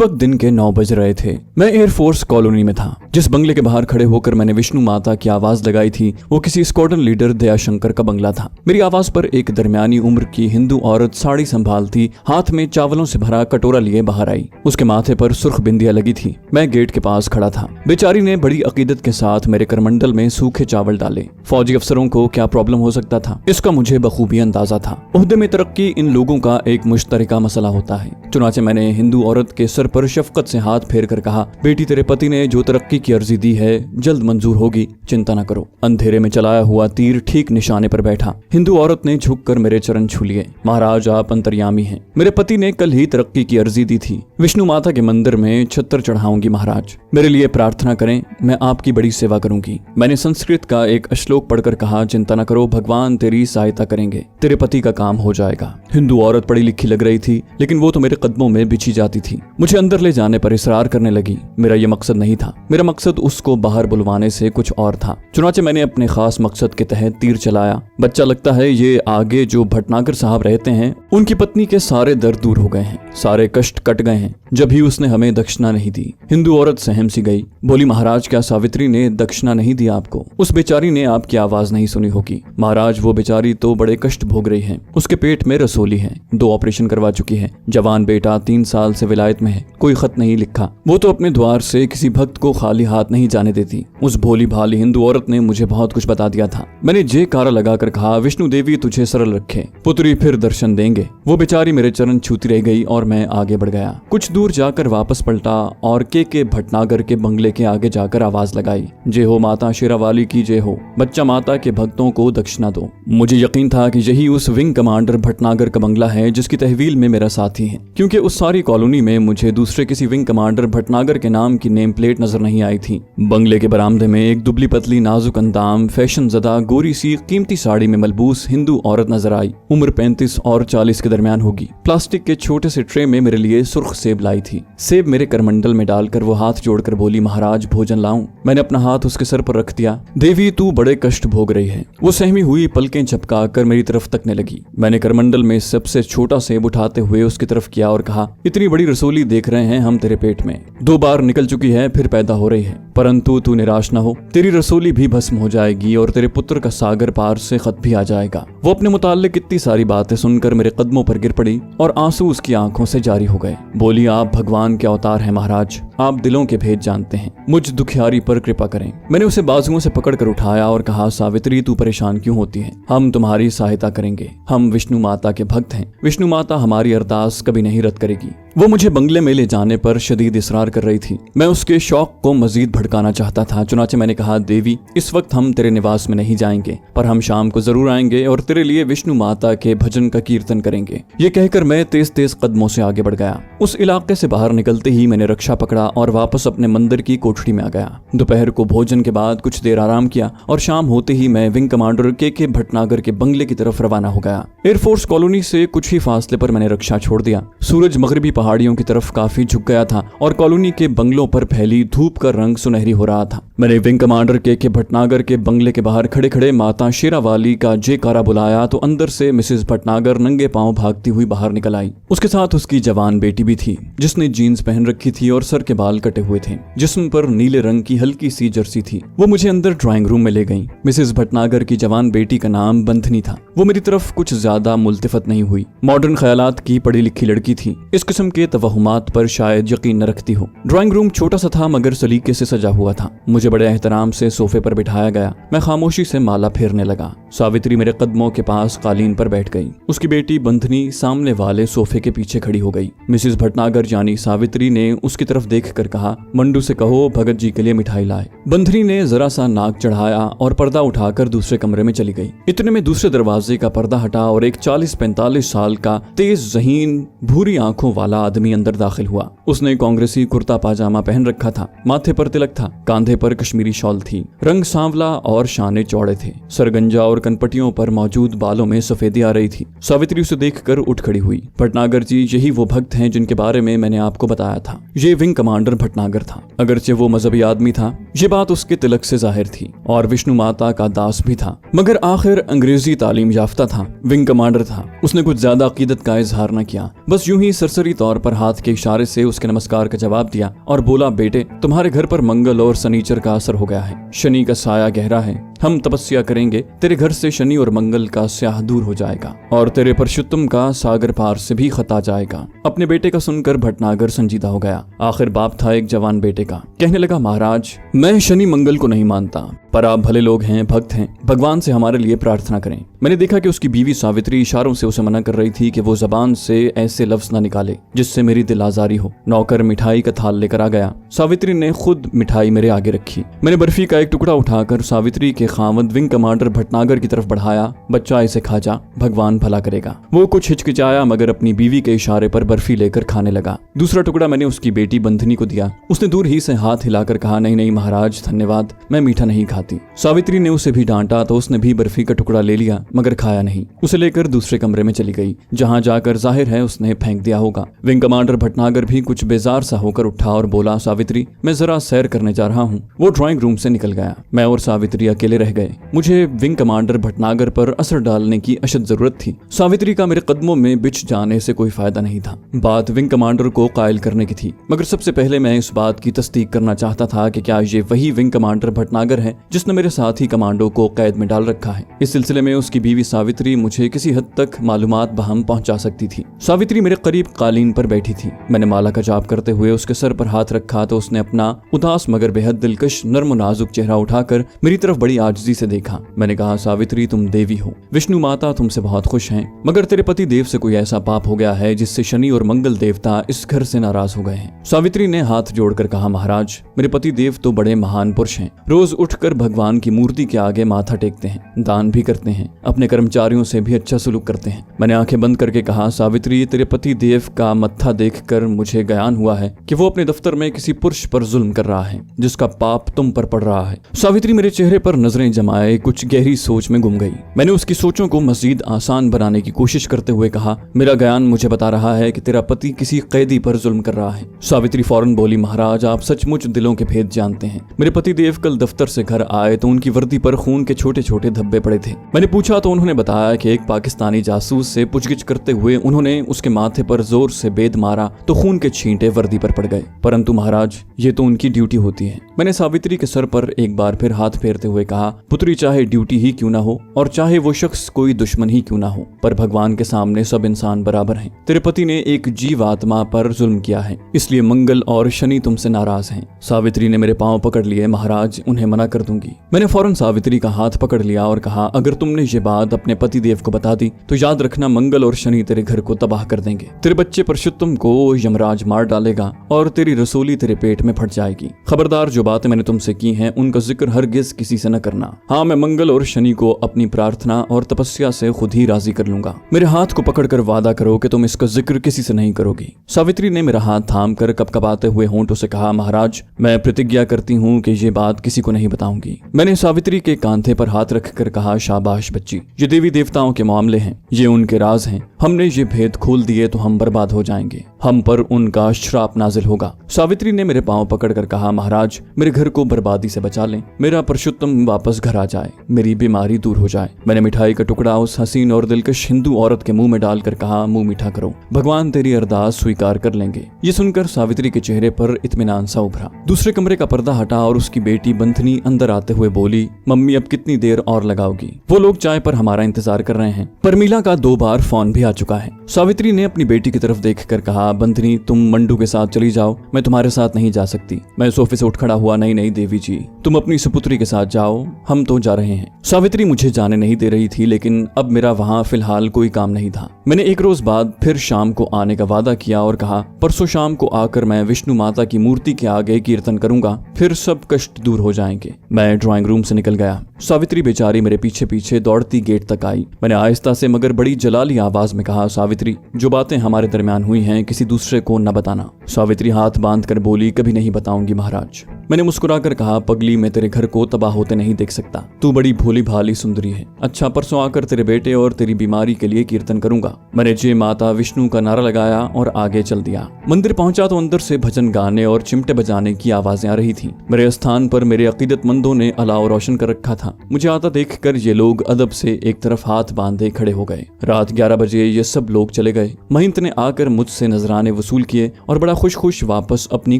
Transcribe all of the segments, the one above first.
वक्त दिन के 9 बज रहे थे। मैं एयरफोर्स कॉलोनी में था। जिस बंगले के बाहर खड़े होकर मैंने विष्णु माता की आवाज लगाई थी वो किसी स्क्वाड्रन लीडर दयाशंकर का बंगला था। मेरी आवाज पर एक दरमियानी उम्र की हिंदू औरत साड़ी संभालती हाथ में चावलों से भरा कटोरा लिए बाहर आई। उसके माथे पर सुर्ख बिंदियां लगी थी। मैं गेट के पास खड़ा था। बेचारी ने बड़ी अकीदत के साथ मेरे करमंडल में सूखे चावल डाले। फौजी अफसरों को क्या प्रॉब्लम हो सकता था, इसका मुझे बखूबी अंदाजा था। ओहदे में तरक्की इन लोगों का एक मुश्तरका मसला होता है। चुनाचे मैंने हिंदू औरत के सर पर शफकत से हाथ फेर कर कहा, बेटी तेरे पति ने जो तरक्की की अर्जी दी है जल्द मंजूर होगी, चिंता न करो। अंधेरे में चलाया हुआ तीर ठीक निशाने पर बैठा। हिंदू औरत ने झुककर मेरे चरण छू लिए। महाराज आप अंतर्यामी हैं। मेरे पति ने कल ही तरक्की की अर्जी दी थी। विष्णु माता के मंदिर में छत्तर चढ़ाऊंगी महाराज। मेरे लिए प्रार्थना करें, मैं आपकी बड़ी सेवा करूंगी। मैंने संस्कृत का एक श्लोक पढ़कर कहा, चिंता न करो, भगवान तेरी सहायता करेंगे, तेरे पति का काम हो जाएगा। हिंदू औरत पढ़ी लिखी लग रही थी लेकिन वो तो मेरे कदमों में बिछी जाती थी। मुझे अंदर ले जाने पर इसरार करने लगी। मेरा ये मकसद नहीं था। मेरा मकसद उसको बाहर बुलवाने से कुछ और था। चुनाचे मैंने अपने खास मकसद के तहत तीर चलाया। बच्चा लगता है ये आगे जो भटनागर साहब रहते हैं उनकी पत्नी के सारे दर्द दूर हो गए हैं, सारे कष्ट कट गए हैं। जब भी उसने हमें दक्षिणा नहीं दी। हिंदू औरत सहम सी गई, बोली महाराज क्या सावित्री ने दक्षिणा नहीं दी आपको? उस बेचारी ने आपकी आवाज नहीं सुनी होगी। महाराज वो बेचारी तो बड़े कष्ट भोग रही है। उसके पेट में रसोली है, 2 ऑपरेशन करवा चुकी है। जवान बेटा 3 साल से विलायत में है, कोई खत नहीं लिखा। वो तो अपने द्वार से किसी भक्त को खाली हाथ नहीं जाने देती। उस भोली भाली हिंदू औरत ने मुझे बहुत कुछ बता दिया था। मैंने जे कारा लगाकर कहा, विष्णु देवी तुझे सरल रखे, पुत्री फिर दर्शन देंगे। वो बेचारी मेरे चरण छूती रह गई और मैं आगे बढ़ गया। कुछ दूर जाकर वापस पलटा और के भटनागर के बंगले के आगे जाकर आवाज लगाई, जय हो माता शेरावाली की जय हो, बच्चा माता के भक्तों को दक्षिणा दो। मुझे यकीन था कि यही उस विंग कमांडर भटनागर का बंगला है जिसकी तहवील में मेरा साथी है, क्योंकि उस सारी कॉलोनी में मुझे दूसरे किसी विंग कमांडर भटनागर के नाम की नेम प्लेट नजर नहीं आई थी। बंगले के बरामदे में एक दुबली पतली नाजुक अंदाम फैशन ज़दा गोरी सी कीमती साड़ी में मलबूस हिंदू औरत नजर आई। उम्र 35 और 40 के दरमियान होगी। प्लास्टिक के छोटे से ट्रे में मेरे लिए सुर्ख सेब लाई थी। सेब मेरे करमंडल में डालकर वो हाथ जोड़कर बोली, महाराज भोजन लाऊं? मैंने अपना हाथ उसके सर पर रख दिया। देवी तू बड़े कष्ट भोग रही है। वो सहमी हुई पलकें झपका कर मेरी तरफ तकने लगी। मैंने करमंडल में सबसे छोटा सेब उठाते हुए उसकी तरफ किया और कहा, इतनी बड़ी रसोली देख रहे हैं हम तेरे पेट में, 2 बार निकल चुकी है फिर पैदा हो रही है, परंतु तू निराश न हो, तेरी रसोली भी भस्म हो जाएगी और तेरे पुत्र का सागर पार से खत भी आ जाएगा। वो अपने मुताल्लिक इतनी सारी बातें सुनकर मेरे कदमों पर गिर पड़ी और आंसू उसकी आंखों से जारी हो गए। बोली, आप भगवान के अवतार हैं महाराज, आप दिलों के भेद जानते हैं, मुझ दुखियारी पर कृपा करें। मैंने उसे बाजुओं से पकड़कर उठाया और कहा, सावित्री तू परेशान क्यों होती है, हम तुम्हारी सहायता करेंगे। हम विष्णु माता के भक्त हैं। विष्णु माता हमारी अरदास कभी नहीं रद्द करेगी। वो मुझे बंगले में ले जाने पर शदीद इसरार कर रही थी। मैं उसके शौक को मजीद भड़काना चाहता था। चुनाचे मैंने कहा, देवी इस वक्त हम तेरे निवास में नहीं जाएंगे, पर हम शाम को जरूर आएंगे और तेरे लिए विष्णु माता के भजन का कीर्तन करेंगे। ये कहकर मैं तेज तेज कदमों से आगे बढ़ गया। उस इलाके से बाहर निकलते ही मैंने रक्षा पकड़ा और वापस अपने मंदिर की कोठरी में आ गया। दोपहर को भोजन के बाद कुछ देर आराम किया और शाम होते ही मैं विंग कमांडर के भटनागर के बंगले की तरफ रवाना हो गया। एयरफोर्स कॉलोनी से कुछ ही फासले पर मैंने रक्षा छोड़ दिया। सूरज मगरिबी पहाड़ियों की तरफ काफी झुक गया था और कॉलोनी के बंगलों पर फैली धूप का रंग सुनहरी हो रहा था। मैंने विंग कमांडर के भटनागर के बंगले के बाहर खड़े खड़े माता शेरावाली का जयकारा बुलाया तो अंदर से मिसेस भटनागर नंगे पांव भागती हुई बाहर निकल आई। उसके साथ उसकी जवान बेटी भी थी जिसने जीन्स पहन रखी थी और सर के बाल कटे हुए थे। जिस्म पर नीले रंग की हल्की सी जर्सी थी। वो मुझे अंदर ड्राइंग रूम में ले गई। मिसेस भटनागर की जवान बेटी का नाम बंधनी था। वो मेरी तरफ कुछ ज्यादा मुल्तिफत नहीं हुई। मॉडर्न ख्यालात की पढ़ी लिखी लड़की थी। इस किस्म के तवहुमात पर शायद यकीन न रखती हो। ड्राइंग रूम छोटा सा था मगर सलीके से सजा हुआ था। मुझे बड़े एहतराम से सोफे पर बिठाया गया। मैं खामोशी से माला फेरने लगा। सावित्री मेरे कदमों के पास कालीन पर बैठ गई। उसकी बेटी बंधनी सामने वाले सोफे के पीछे खड़ी हो गई। मिसेस भटनागर यानी सावित्री ने उसकी तरफ देखकर कहा, मंडू से कहो भगत जी के लिए मिठाई लाए। बंधनी ने जरा सा नाक चढ़ाया और पर्दा उठाकर दूसरे कमरे में चली गई। इतने में दूसरे दरवाजे का पर्दा हटा और एक 40-45 साल का तेज जहीन भूरी आंखों वाला आदमी अंदर दाखिल हुआ। उसने कांग्रेसी कुर्ता पाजामा पहन रखा था। माथे पर तिलक था। कांधे पर कश्मीरी शॉल थी। रंग सांवला और शाने चौड़े थे। सरगंजा और कनपटियों पर मौजूद बालों में सफेदी आ रही थी। सावित्री उसे देखकर उठ खड़ी हुई। भटनागर जी यही वो भक्त हैं जिनके बारे में मैंने आपको बताया था। ये विंग कमांडर भटनागर था। अगरचे वो मजहबी आदमी था, ये बात उसके तिलक से जाहिर थी, और विष्णु माता का दास भी था, मगर आखिर अंग्रेजी तालीम याफ्ता था। विंग कमांडर था। उसने कुछ ज्यादा अकीदत का इजहार न किया, बस यूं ही सरसरी तौर तौर पर हाथ के इशारे से उसके नमस्कार का जवाब दिया और बोला, बेटे तुम्हारे घर पर मंगल और शनिचर का असर हो गया है, शनि का साया गहरा है, हम तपस्या करेंगे, तेरे घर से शनि और मंगल का स्याह दूर हो जाएगा और तेरे परशुत्तम का सागर पार से भी खत आ जाएगा। अपने बेटे का सुनकर भटनागर संजीदा हो गया। आखिर बाप था एक जवान बेटे का। कहने लगा, महाराज मैं शनि मंगल को नहीं मानता, पर आप भले लोग हैं, भक्त हैं, भगवान से हमारे लिए प्रार्थना करें। मैंने देखा कि उसकी बीवी सावित्री इशारों से उसे मना कर रही थी कि वो जबान से ऐसे लफ्ज न निकाले जिससे मेरी दिल आजारी हो। नौकर मिठाई का थाल लेकर आ गया। सावित्री ने खुद मिठाई मेरे आगे रखी। मैंने बर्फी का एक टुकड़ा उठाकर सावित्री के खावंद विंग कमांडर भटनागर की तरफ बढ़ाया। बच्चा इसे खा जा, भगवान भला करेगा। वो कुछ हिचकिचाया मगर अपनी बीवी के इशारे पर बर्फी लेकर खाने लगा। दूसरा टुकड़ा मैंने उसकी बेटी बंधनी को दिया। उसने दूर ही से हाथ हिलाकर कहा, नहीं नहीं महाराज धन्यवाद, मैं मीठा नहीं खाती। सावित्री ने उसे भी डांटा तो उसने भी बर्फी का टुकड़ा ले लिया मगर खाया नहीं। उसे लेकर दूसरे कमरे में चली गई, जहां जाकर जाहिर है उसने फेंक दिया होगा। विंग कमांडर भटनागर भी कुछ बेजार सा होकर उठा और बोला, सावित्री मैं जरा सैर करने जा रहा हूँ। वो ड्राइंग रूम से निकल गया। मैं और सावित्री अकेले रह गए। मुझे विंग कमांडर भटनागर पर असर डालने की अशद जरूरत थी। सावित्री का मेरे कदमों में बिछ जाने से कोई फायदा नहीं था। बात विंग कमांडर को कायल करने की थी, मगर सबसे पहले मैं इस बात की तस्दीक करना चाहता था कि क्या ये वही विंग कमांडर भटनागर है जिसने मेरे साथी कमांडो को कैद में डाल रखा है। इस सिलसिले में उसकी बीवी सावित्री मुझे किसी हद तक मालूमात बहम पहुंचा सकती थी। सावित्री मेरे करीब कालीन पर बैठी थी। मैंने माला का जाप करते हुए उसके सर पर हाथ रखा तो उसने अपना उदास मगर बेहद दिलकश नर्म नाजुक चेहरा उठाकर मेरी तरफ बड़ी आजिज़ी से देखा। मैंने कहा, सावित्री तुम देवी हो, विष्णु माता तुमसे बहुत खुश हैं, मगर तेरे पति देव से कोई ऐसा पाप हो गया है जिससे शनि और मंगल देवता इस घर से नाराज हो गए हैं। सावित्री ने हाथ जोड़कर कहा, महाराज मेरे पति देव तो बड़े महान पुरुष हैं, रोज उठकर भगवान की मूर्ति के आगे माथा टेकते हैं, दान भी करते हैं, अपने कर्मचारियों से भी अच्छा सलूक करते हैं। मैंने आंखें बंद करके कहा, सावित्री तेरे पति देव का मत्था देखकर मुझे ज्ञान हुआ है कि वो अपने दफ्तर में किसी पुरुष पर जुल्म कर रहा है जिसका पाप तुम पर पड़ रहा है। सावित्री मेरे चेहरे पर नजरें जमाए कुछ गहरी सोच में गुम गई। मैंने उसकी सोचों को मजीद आसान बनाने की कोशिश करते हुए कहा, मेरा ज्ञान मुझे बता रहा है कि तेरा पति किसी कैदी पर जुल्म कर रहा है। सावित्री फौरन बोली, महाराज आप सचमुच दिलों के भेद जानते हैं। मेरे पति देव कल दफ्तर से घर आए तो उनकी वर्दी पर खून के छोटे छोटे धब्बे पड़े थे। मैंने पूछा तो उन्होंने बताया कि एक पाकिस्तानी जासूस से पूछगिछ करते हुए उन्होंने उसके माथे पर जोर से बेद मारा तो खून के छींटे वर्दी पर पड़ गए। परंतु महाराज ये तो उनकी ड्यूटी होती है। मैंने सावित्री के सर पर एक बार फिर हाथ फेरते हुए कहा, पुत्री चाहे ड्यूटी ही क्यों ना हो और चाहे वो शख्स कोई दुश्मन ही क्यों ना हो, पर भगवान के सामने सब इंसान बराबर हैं। तेरे पति ने एक जीव आत्मा पर जुल्म किया है, इसलिए मंगल और शनि तुमसे नाराज हैं। सावित्री ने मेरे पांव पकड़ लिए, महाराज उन्हें मना कर दूंगी। मैंने फौरन सावित्री का हाथ पकड़ लिया और कहा, अगर तुमने ये बात अपने पति देव को बता दी तो याद रखना मंगल और शनि तेरे घर को तबाह कर देंगे। तेरे बच्चे परशुत्तम को यमराज मार डालेगा और तेरी रसोली तेरे पेट में फट जाएगी। खबरदार जो बातें मैंने तुमसे की हैं उनका जिक्र हरगिज किसी से न करना। हाँ मैं मंगल और शनि को अपनी प्रार्थना और तपस्या से खुद ही राजी कर लूंगा। मेरे हाथ को पकड़कर वादा करो कि तुम इसका जिक्र किसी से नहीं करोगी। सावित्री ने मेरा हाथ थाम कर कपकपाते हुए होंठों से कहा, महाराज मैं प्रतिज्ञा करती हूँ कि ये बात किसी को नहीं बताऊंगी। मैंने सावित्री के कांधे पर हाथ रखकर कहा, शाबाश बच्ची, ये देवी देवताओं के मामले हैं, ये उनके राज हैं। हमने ये भेद खोल दिए तो हम बर्बाद हो जाएंगे, हम पर उनका श्राप नाजिल होगा। सावित्री ने मेरे पांव पकड़कर कहा, महाराज मेरे घर को बर्बादी से बचा लें, मेरा परशुत्तम वापस घर आ जाए, मेरी बीमारी दूर हो जाए। मैंने मिठाई का टुकड़ा उस हसीन और दिलकश हिंदू औरत के मुंह में डालकर कहा, मुंह मीठा करो, भगवान तेरी अरदास स्वीकार कर लेंगे। ये सुनकर सावित्री के चेहरे पर इत्मीनान सा उभरा। दूसरे कमरे का पर्दा हटा और उसकी बेटी बंधनी अंदर आते हुए बोली, मम्मी अब कितनी देर और लगाओगी? वो लोग चाय पर हमारा इंतजार कर रहे हैं। परमीला का 2 बार फोन भी आ चुका है। सावित्री ने अपनी बेटी की तरफ देखकर कहा, बंधनी तुम मंडू के साथ चली जाओ, मैं तुम्हारे साथ नहीं जा सकती। मैं सोफे से उठ खड़ा हुआ, नहीं नहीं देवी जी, तुम अपनी सुपुत्री के साथ जाओ, हम तो जा रहे हैं। सावित्री मुझे जाने नहीं दे रही थी, लेकिन अब मेरा वहाँ फिलहाल कोई काम नहीं था। मैंने एक रोज बाद फिर शाम को आने का वादा किया और कहा, परसों शाम को आकर मैं विष्णु माता की मूर्ति के आगे कीर्तन करूंगा, फिर सब कष्ट दूर हो जाएंगे। मैं ड्राइंग रूम से निकल गया। सावित्री बेचारी मेरे पीछे पीछे दौड़ती गेट तक आई। मैंने आहिस्ता से मगर बड़ी जलाली आवाज में कहा, सावित्री जो बातें हमारे दरमियान हुई हैं किसी दूसरे को न बताना। सावित्री हाथ बांध कर बोली, कभी नहीं बताऊंगी महाराज। मैंने मुस्कुराकर कहा, पगली मैं तेरे घर को तबाह होते नहीं देख सकता, तू बड़ी भोली भाली सुंदरी है। अच्छा परसों आकर तेरे बेटे और तेरी बीमारी के लिए कीर्तन करूंगा। मैंने जय माता विष्णु का नारा लगाया और आगे चल दिया। मंदिर पहुंचा तो अंदर से भजन गाने और चिमटे बजाने की आवाजें आ रही थी। मेरे स्थान पर मेरे अकीदतमंदों ने अलाव रोशन कर रखा था। मुझे आता देखकर ये लोग अदब से एक तरफ हाथ बांधे खड़े हो गए। रात 11 बजे ये सब लोग चले गए। महंत ने आकर मुझसे नजराना नजराने वसूल किए और बड़ा खुश खुश वापस अपनी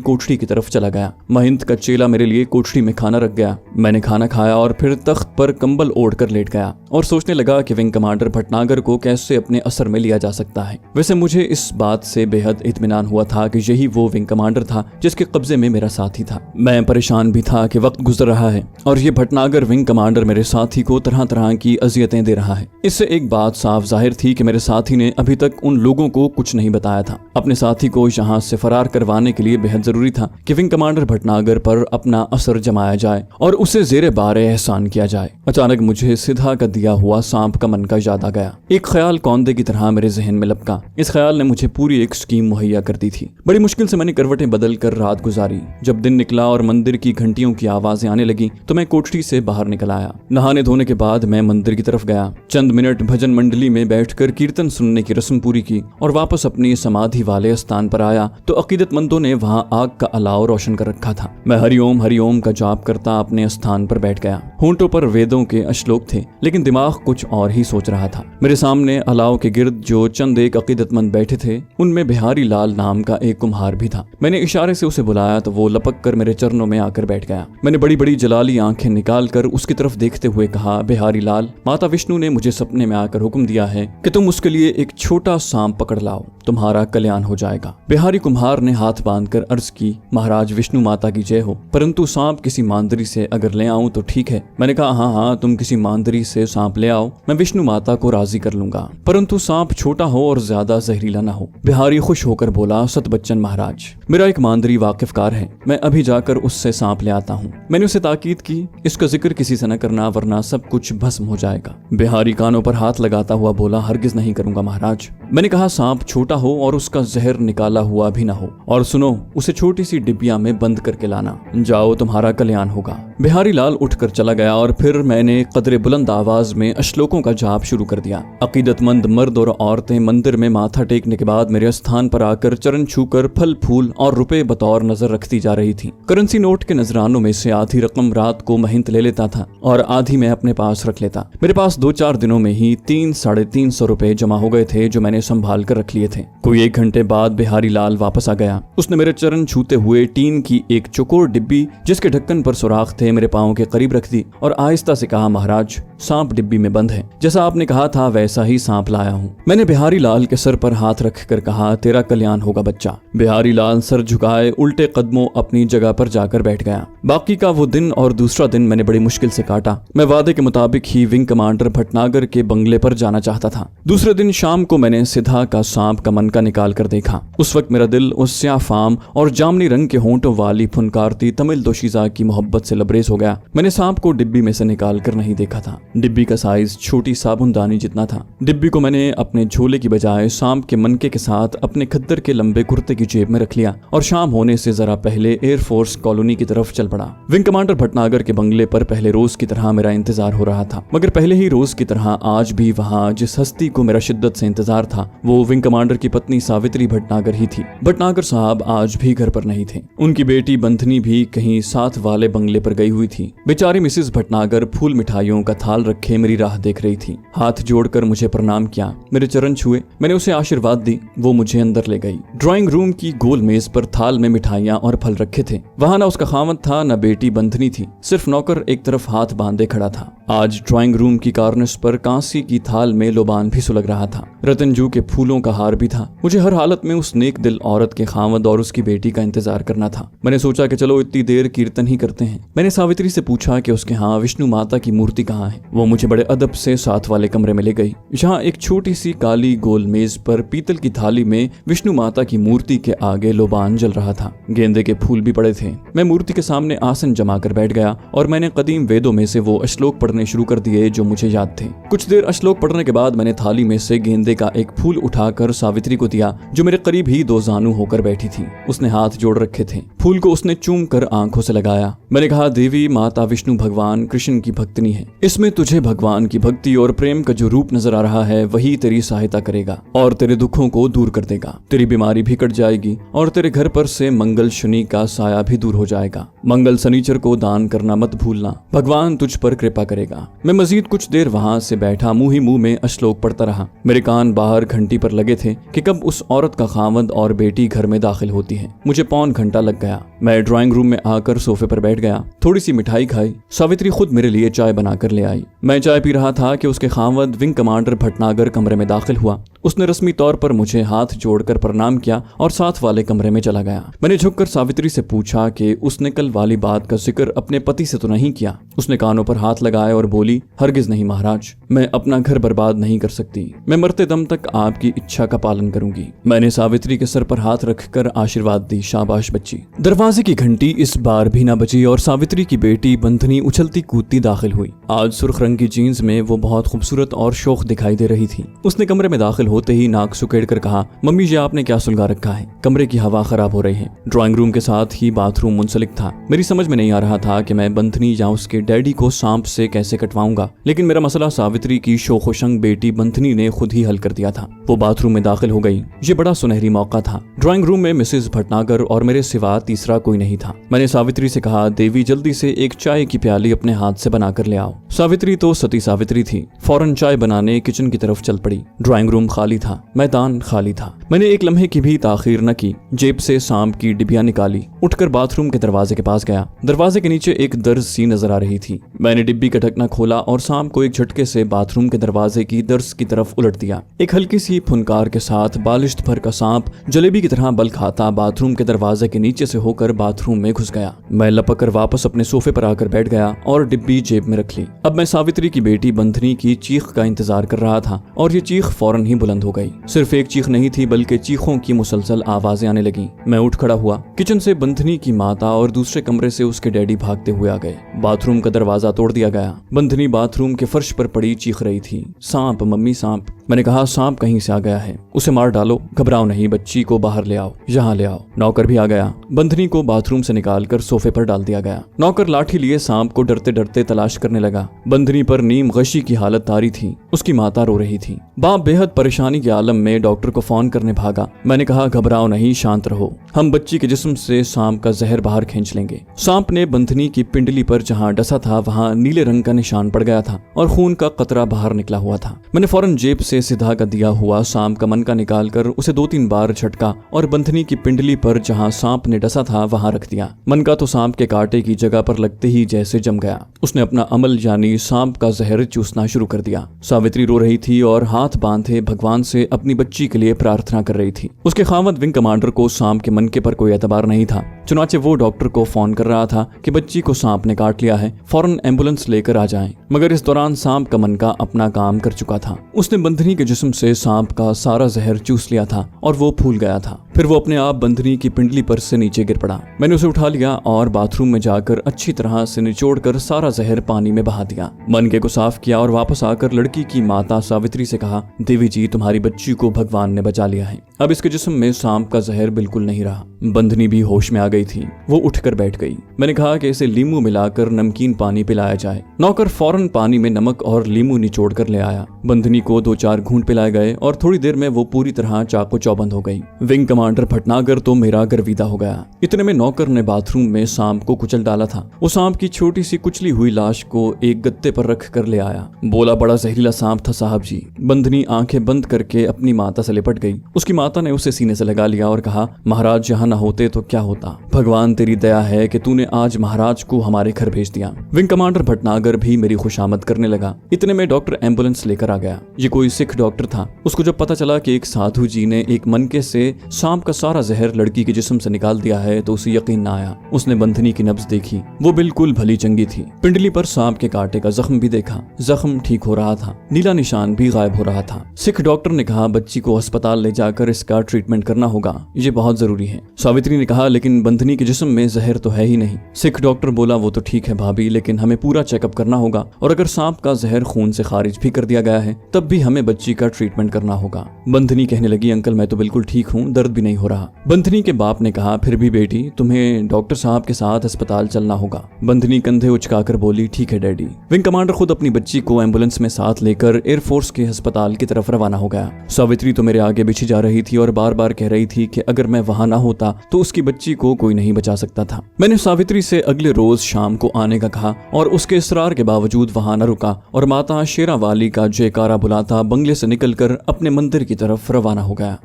कोठरी की तरफ चला गया। महिंद का चेला मेरे लिए कोठरी में खाना रख गया। मैंने खाना खाया और फिर तख्त पर कंबल ओढ़कर लेट गया और सोचने लगा कि विंग कमांडर भटनागर को कैसे अपने असर में लिया जा सकता है। वैसे मुझे इस बात से बेहद इत्मीनान हुआ था कि यही वो विंग कमांडर था जिसके कब्जे में मेरा साथी था। मैं परेशान भी था कि वक्त गुजर रहा है और ये भटनागर विंग कमांडर मेरे साथी को तरह तरह की अजियतें दे रहा है। इससे एक बात साफ जाहिर थी कि मेरे साथी ने अभी तक उन लोगों को कुछ नहीं बताया था। अपने साथी को यहाँ से फरार करवाने के लिए बेहद जरूरी था कि विंग कमांडर भटनागर पर अपना असर जमाया जाए और उसे जेरे बारे एहसान किया जाए। अचानक मुझे सिधा का दिया हुआ सांप का मन का याद आ गया। एक ख्याल कौंदे की तरह मेरे जहन में लपका। इस ख्याल ने मुझे पूरी एक स्कीम मुहैया कर दी थी। बड़ी मुश्किल से मैंने करवटें बदल कर रात गुजारी। जब दिन निकला और मंदिर की घंटियों की आवाजें आने लगी तो मैं कोठरी से बाहर निकल आया। नहाने धोने के बाद मैं मंदिर की तरफ गया। चंद मिनट भजन मंडली में बैठकर कीर्तन सुनने की रस्म पूरी की और वापस अपनी समाधि वाले स्थान पर आया तो अकीदतमंदों ने वहां आग का अलाव रोशन कर रखा था। मैं हरिओम का जाप करता अपने स्थान पर बैठ गया। होंठों पर वेदों के अश्लोक थे लेकिन दिमाग कुछ और ही सोच रहा था। मेरे सामने अलाव के गिर्द जो चंद एक अकीदतमंद बैठे थे उनमें बिहारी लाल नाम का एक कुम्हार भी था। मैंने इशारे से उसे बुलाया तो वो लपक कर मेरे चरणों में आकर बैठ गया। मैंने बड़ी बड़ी जलाली आंखें निकाल कर उसकी तरफ देखते हुए कहा, बिहारी लाल, माता विष्णु ने मुझे सपने में आकर हुक्म दिया है कि तुम उसके लिए एक छोटा सांप पकड़ लाओ, तुम्हारा कल्याण हो जाएगा। बिहारी कुम्हार ने हाथ बांधकर अर्ज की, महाराज विष्णु माता की जय हो, परंतु सांप किसी मांदरी से अगर ले आऊं तो ठीक है। मैंने कहा, हाँ, तुम किसी मांदरी से सांप ले आओ, मैं विष्णु माता को राजी कर लूंगा, परंतु सांप छोटा हो और ज्यादा जहरीला ना हो। बिहारी खुश होकर बोला, सतबच्चन महाराज, मेरा एक मांदरी वाकिफकार है, मैं अभी जाकर उससे सांप ले आता हूँ। मैंने उसे ताकीद की, इसका जिक्र किसी से न करना वरना सब कुछ भस्म हो जाएगा। बिहारी कानों पर हाथ लगाता हुआ बोला, हरगिज नहीं करूंगा महाराज। मैंने कहा, सांप छोटा हो और उसका जहर निकाला हुआ भी ना हो, और सुनो, उसे छोटी सी डिब्बिया में बंद करके लाना। जाओ, तुम्हारा कल्याण होगा। बिहारी लाल उठकर चला गया और फिर मैंने कदरे बुलंद आवाज में अश्लोकों का जाप शुरू कर दिया। अकीदतमंद मर्द और औरतें मंदिर में माथा टेकने के बाद मेरे स्थान पर आकर चरण छूकर फल फूल और रुपए बतौर नजर रखती जा रही थी। करेंसी नोट के नजरानों में से आधी रकम रात को महिंत ले लेता था और आधी मैं अपने पास रख लेता। मेरे पास 2-4 दिनों में ही 300-350 रुपए जमा हो गए थे जो मैंने संभाल कर रख लिए थे। कोई 1 घंटे बाद बिहारी लाल वापस आ गया। उसने मेरे चरण छूते हुए टीन की एक चौकोर डिब्बी जिसके ढक्कन पर सुराख थे मेरे पांव के करीब रख दी और आहिस्ता से कहा, महाराज, सांप डिब्बी में बंद है, जैसा आपने कहा था वैसा ही सांप लाया हूँ। मैंने बिहारी लाल के सर पर हाथ रखकर कहा, तेरा कल्याण होगा बच्चा। बिहारी लाल सर झुकाए उल्टे कदमों अपनी जगह पर जाकर बैठ गया। बाकी का वो दिन और दूसरा दिन मैंने बड़ी मुश्किल से काटा। मैं वादे के मुताबिक ही विंग कमांडर भटनागर के बंगले पर जाना चाहता था। दूसरे दिन शाम को मैंने सिधा का सांप का मनका निकाल कर देखा। उस वक्त मेरा दिल उस स्याह फाम और जामनी रंग के होंठों वाली फुनकारती तमिल दोशीजा की मोहब्बत से लबरेज हो गया। मैंने सांप को डिब्बी में से निकाल कर नहीं देखा था। डिब्बी का साइज छोटी साबुनदानी जितना था। डिब्बी को मैंने अपने झोले की बजाय सांप के मनके के साथ अपने खद्दर के लंबे कुर्ते की जेब में रख लिया और शाम होने से जरा पहले एयरफोर्स कॉलोनी की तरफ चल पड़ा। विंग कमांडर भटनागर के बंगले पर पहले रोज की तरह मेरा इंतजार हो रहा था, मगर पहले ही रोज की तरह आज भी वहाँ जिस हस्ती को मेरा शिद्दत से इंतजार था वो विंग कमांडर की पत्नी सावित्री भटनागर ही थी। भटनागर साहब आज भी घर पर नहीं थे। उनकी बेटी बंधनी भी कहीं साथ वाले बंगले पर गई हुई थी। बेचारी मिसेस भटनागर फूल मिठाइयों का थाल रखे मेरी राह देख रही थी। हाथ जोड़कर मुझे प्रणाम किया, मेरे चरण छुए, मैंने उसे आशीर्वाद दी। वो मुझे अंदर ले गई। ड्राइंग रूम की गोल मेज पर थाल में मिठाइयाँ और फल रखे थे। वहाँ न उसका खामद था न बेटी बंधनी थी, सिर्फ नौकर एक तरफ हाथ बांधे खड़ा था। आज ड्राइंग रूम की कार्निश पर कांसी की थाल में लोबान भी सुलग रहा था। रतनजू के फूलों का हार भी था। मुझे हर हालत में उस नेक दिल औरत के खामद और उसकी बेटी का इंतजार करना था। मैंने सोचा कि चलो इतनी देर कीर्तन ही करते हैं। मैंने सावित्री से पूछा कि उसके यहाँ विष्णु माता की मूर्ति कहाँ है। वो मुझे बड़े अदब से साथ वाले कमरे में ले गई, जहाँ एक छोटी सी काली गोल मेज पर पीतल की थाली में विष्णु माता की मूर्ति के आगे लोबान जल रहा था। गेंदे के फूल भी पड़े थे। मैं मूर्ति के सामने आसन जमा कर बैठ गया और मैंने कदीम वेदों में से वो अश्लोक पढ़ने शुरू कर दिए जो मुझे याद थे। कुछ देर अश्लोक पढ़ने के बाद मैंने थाली में से गेंदे का एक फूल उठाकर सावित्री को दिया, जो मेरे करीब ही 2 जानू होकर बैठी थी। उसने हाथ जोड़ रखे थे। फूल को उसने चूम कर आंखों से लगाया। मैंने कहा, देवी माता विष्णु भगवान कृष्ण की भक्तनी है। इसमें तुझे भगवान की भक्ति और प्रेम का जो रूप नजर आ रहा है वही तेरी सहायता करेगा और तेरे दुखों को दूर कर देगा। तेरी बीमारी भी कट जाएगी और तेरे घर पर से मंगल शनि का साया भी दूर हो जाएगा। मंगल शनिचर को दान करना मत भूलना, भगवान तुझ पर कृपा करेगा। मैं मजीद कुछ देर वहां से बैठा मुंह ही मुंह में अश्लोक पढ़ता रहा। मेरे कान बाहर घंटी पर लगे थे कि कब उस औरत का खावंद और बेटी घर में दाखिल होती है। मुझे पौन घंटा लग गया। मैं ड्राइंग रूम में आकर सोफे पर बैठ गया, थोड़ी सी मिठाई खाई। सावित्री खुद मेरे लिए चाय बनाकर ले आई। मैं चाय पी रहा था कि उसके खावंद विंग कमांडर भटनागर कमरे में दाखिल हुआ। उसने रस्मी तौर पर मुझे हाथ जोड़कर प्रणाम किया और साथ वाले कमरे में चला गया। मैंने झुककर सावित्री से पूछा कि उसने कल वाली बात का जिक्र अपने पति से तो नहीं किया। उसने कानों पर हाथ लगाए और बोली, हरगिज नहीं महाराज, मैं अपना घर बर्बाद नहीं कर सकती। मैं मरते दम तक आपकी इच्छा का पालन करूंगी। मैंने सावित्री के सर पर हाथ रखकर आशीर्वाद दी। शाबाश बच्ची। दरवाजे की घंटी इस बार भी ना बजी और सावित्री की बेटी बंधनी उछलती कूदती दाखिल हुई। आज सुर्ख रंग की जीन्स में वो बहुत खूबसूरत और शोख दिखाई दे रही थी। उसने कमरे में दाखिल होते ही नाक सुकेड़ कर कहा, मम्मी जी आपने क्या सुलगा रखा है? कमरे की हवा खराब हो रही है। ड्राइंग रूम के साथ ही बाथरूम मुंसलिक था। मेरी समझ में नहीं आ रहा था कि मैं बंधनी या उसके डैडी को सांप से कैसे कटवाऊंगा, लेकिन मेरा मसला सावित्री की शोखोशंग बेटी बंधनी ने खुद ही हल कर दिया था। वो बाथरूम में दाखिल हो गई। ये बड़ा सुनहरी मौका था। ड्राइंग रूम में मिसेस भटनागर और मेरे सिवा तीसरा कोई नहीं था। मैंने सावित्री से कहा, देवी जल्दी से एक चाय की प्याली अपने हाथ से बनाकर ले आओ। सावित्री तो सती सावित्री थी। फौरन चाय बनाने किचन की तरफ चल पड़ी। ड्राइंग रूम खाली था, मैदान खाली था। मैंने एक लम्हे की भी ताखीर न की। जेब से सांप की डिबिया निकाली, उठकर बाथरूम के दरवाजे के पास गया। दरवाजे के नीचे एक दर्ज सी नजर आ रही थी। मैंने डिब्बी का ढकना खोला और सांप को एक झटके से बाथरूम के दरवाजे की दर्ज की तरफ उलट दिया। एक हल्की सी फुनकार के साथ बालिश्त भर का सांप जलेबी की तरह बल खाता बाथरूम के दरवाजे के नीचे से होकर बाथरूम में घुस गया। मैं लपक कर वापस अपने सोफे पर आकर बैठ गया और डिब्बी जेब में रख ली। अब मैं सावित्री की बेटी बंधनी की चीख का इंतजार कर रहा था और ये चीख फौरन ही बुलंद हो गई। सिर्फ एक चीख नहीं थी बल्कि चीखों की मुसलसल आवाजें आने लगी। मैं उठ खड़ा हुआ। किचन से बंधनी की माता और दूसरे कमरे से उसके डैडी भागते हुए आ गए। बाथरूम का दरवाजा तोड़ दिया गया। बंधनी बाथरूम के फर्श पर पड़ी चीख रही थी, सांप मम्मी सांप। मैंने कहा, सांप कहीं से आ गया है, उसे मार डालो। घबराओ नहीं, बच्ची को बाहर ले आओ, यहाँ ले आओ। नौकर भी आ गया। बंधनी को बाथरूम से निकालकर सोफे पर डाल दिया गया। नौकर लाठी लिए सांप को डरते डरते तलाश करने लगा। बंधनी पर नीम गशी की हालत तारी थी। उसकी माता रो रही थी। बाप बेहद परेशानी के आलम में डॉक्टर को फोन करने भागा। मैंने कहा, घबराओ नहीं, शांत रहो, हम बच्ची के जिस्म से सांप का जहर बाहर खींच लेंगे। सांप ने बंधनी की पिंडली पर जहाँ डसा था वहाँ नीले रंग का निशान पड़ गया था और खून का कतरा बाहर निकला हुआ था। मैंने फौरन जेब से सिधा का दिया हुआ सांप का मनका निकालकर उसे 2-3 बार झटका और बंधनी की पिंडली पर जहाँ सांप ने डसा था वहाँ रख दिया। मनका तो सांप के कांटे की जगह पर लगते ही जैसे जम गया। उसने अपना अमल यानी सांप का जहर चूसना शुरू कर दिया। सावित्री रो रही थी और हाथ बांधे भगवान से अपनी बच्ची के लिए प्रार्थना कर रही थी। उसके खावंद विंग कमांडर को सांप के मनके पर कोई एतबार नहीं था। चुनाचे वो डॉक्टर को फोन कर रहा था कि बच्ची को सांप ने काट लिया है, फौरन एम्बुलेंस लेकर आ जाएं। मगर इस दौरान सांप का मनका अपना काम कर चुका था। उसने बंधनी के जिस्म से सांप का सारा जहर चूस लिया था और वो फूल गया था। फिर वो अपने आप बंधनी की पिंडली पर से नीचे गिर पड़ा। मैंने उसे उठा लिया और बाथरूम में जाकर अच्छी तरह से निचोड़कर सारा जहर पानी में बहा दिया। मनके को साफ किया और वापस आकर लड़की की माता सावित्री से कहा, देवी जी तुम्हारी बच्ची को भगवान ने बचा लिया है, अब इसके जिस्म में सांप का जहर बिल्कुल नहीं रहा। बंधनी भी होश में आ गई थी। वो उठकर बैठ गई। मैंने कहा कि इसे लींबू मिलाकर नमकीन पानी पिलाया जाए। नौकर फौरन पानी में नमक और लींबू निचोड़ कर ले आया। बंधनी को 2-4 घूंट पिलाए गए और थोड़ी देर में वो पूरी तरह चाको चौबंद हो गई। विंग कमांडर भटनागर तो मेरा गर्विदा हो गया। इतने में नौकर ने बाथरूम में सांप को कुचल डाला था। वो सांप की छोटी सी कुचली हुई लाश को एक गत्ते पर रख कर ले आया। बोला, बड़ा जहरीला सांप था साहब जी। बंधनी आंखें बंद करके अपनी माता से लिपट गई। उसकी माता ने उसे सीने से लगा लिया और कहा, महाराज यहाँ न होते तो क्या होता, भगवान तेरी दया है कि तूने आज महाराज को हमारे घर भेज दिया। विंग कमांडर भटनागर भी मेरी खुशामद करने लगा। इतने में डॉक्टर एम्बुलेंस लेकर आ गया। ये कोई सिख डॉक्टर था। उसको जब पता चला कि एक साधु जी ने एक मनके से सांप का सारा जहर लड़की के जिस्म से निकाल दिया है तो उसे यकीन न आया। उसने बंधनी की नब्ज देखी, वो बिल्कुल भली चंगी थी। पिंडली पर सांप के कांटे का जख्म भी देखा। जख्म ठीक हो रहा था, नीला निशान भी गायब हो रहा था। सिख डॉक्टर ने कहा, बच्ची को अस्पताल ले जाकर इसका ट्रीटमेंट करना होगा, ये बहुत जरूरी है। सावित्री ने कहा, लेकिन बंधनी के जिस्म में जहर तो है ही नहीं। सिख डॉक्टर बोला, वो तो ठीक है भाभी, लेकिन हमें पूरा चेकअप करना होगा और अगर सांप का जहर खून से खारिज भी कर दिया गया है तब भी हमें बच्ची का ट्रीटमेंट करना होगा। बंधनी कहने लगी, अंकल मैं तो बिल्कुल ठीक हूँ, दर्द भी नहीं हो रहा। बंधनी के बाप ने कहा, फिर भी बेटी तुम्हें डॉक्टर साहब के साथ अस्पताल चलना होगा। बंधनी कंधे उचकाकर बोली, ठीक है डैडी। विंग कमांडर खुद अपनी बच्ची को एम्बुलेंस में साथ लेकर एयरफोर्स के अस्पताल की तरफ रवाना हो गया। सावित्री तो मेरे आगे बिछी जा रही थी और बार बार कह रही थी कि अगर मैं वहां ना होता तो उसकी बच्ची को कोई नहीं बचा सकता था। मैंने सावित्री से अगले रोज शाम को आने का कहा और उसके इसरार के बावजूद वहां न रुका और माता शेरावाली का जयकारा बुलाता बंगले से निकलकर अपने मंदिर की तरफ रवाना हो गया।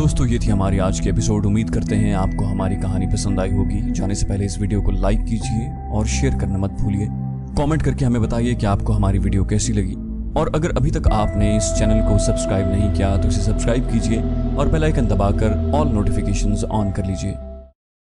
दोस्तों ये थी हमारी आज की एपिसोड। उम्मीद करते हैं आपको हमारी कहानी पसंद आई होगी। जाने से पहले इस वीडियो को लाइक कीजिए और शेयर करना मत भूलिए। कमेंट करके हमें बताइए कि आपको हमारी वीडियो कैसी लगी। और अगर अभी तक आपने इस चैनल को सब्सक्राइब नहीं किया तो इसे सब्सक्राइब कीजिए और बेल आइकन दबाकर ऑल नोटिफिकेशंस ऑन कर लीजिए।